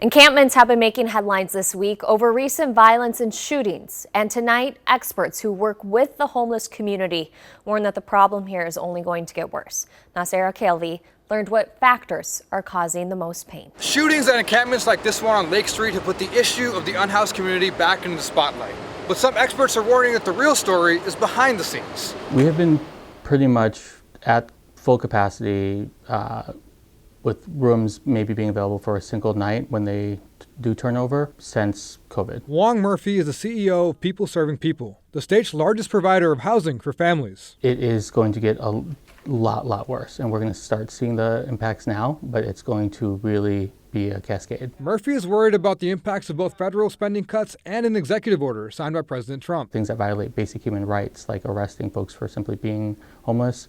Encampments have been making headlines this week over recent violence and shootings. And tonight, experts who work with the homeless community warn that the problem here is only going to get worse. Nasera Calvi learned what factors are causing the most pain. Shootings at encampments like this one on Lake Street have put the issue of the unhoused community back into the spotlight. But some experts are warning that the real story is behind the scenes. We have been pretty much at full capacity with rooms maybe being available for a single night when they do turnover since COVID. Wong Murphy is the CEO of People Serving People, the state's largest provider of housing for families. It is going to get a lot worse, and we're going to start seeing the impacts now, but it's going to really be a cascade. Murphy is worried about the impacts of both federal spending cuts and an executive order signed by President Trump. Things that violate basic human rights, like arresting folks for simply being homeless,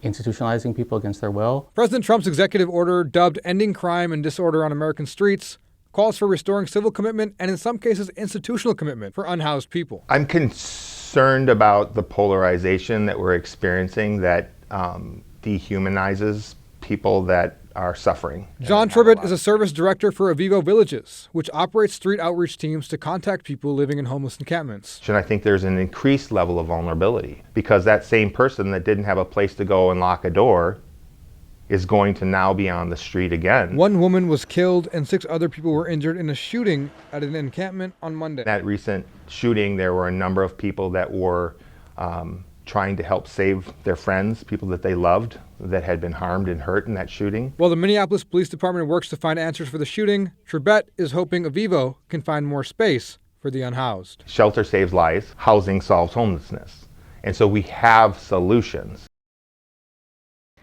institutionalizing people against their will. President Trump's executive order, dubbed Ending Crime and Disorder on American Streets, calls for restoring civil commitment and in some cases institutional commitment for unhoused people. I'm concerned about the polarization that we're experiencing that dehumanizes people that are suffering. John Tribbett is a service director for Avivo Villages, which operates street outreach teams to contact people living in homeless encampments. And I think there's an increased level of vulnerability because that same person that didn't have a place to go and lock a door is going to now be on the street again. One woman was killed and 6 other people were injured in a shooting at an encampment on Monday. That recent shooting, there were a number of people that were trying to help save their friends, people that they loved, that had been harmed and hurt in that shooting. While the Minneapolis Police Department works to find answers for the shooting, Tribbett is hoping Avivo can find more space for the unhoused. Shelter saves lives, housing solves homelessness. And so we have solutions.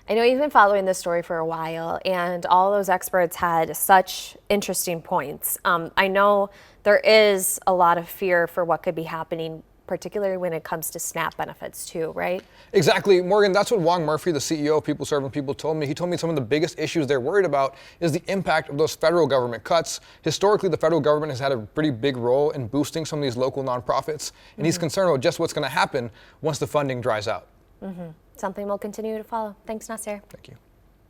I know you've been following this story for a while, and all those experts had such interesting points. I know there is a lot of fear for what could be happening, particularly when it comes to SNAP benefits too, right? Exactly, Morgan, that's what Wong Murphy, the CEO of People Serving People, told me. He told me some of the biggest issues they're worried about is the impact of those federal government cuts. Historically, the federal government has had a pretty big role in boosting some of these local nonprofits, and he's concerned about just what's going to happen once the funding dries out. Something we'll continue to follow. Thanks, Nasser. Thank you.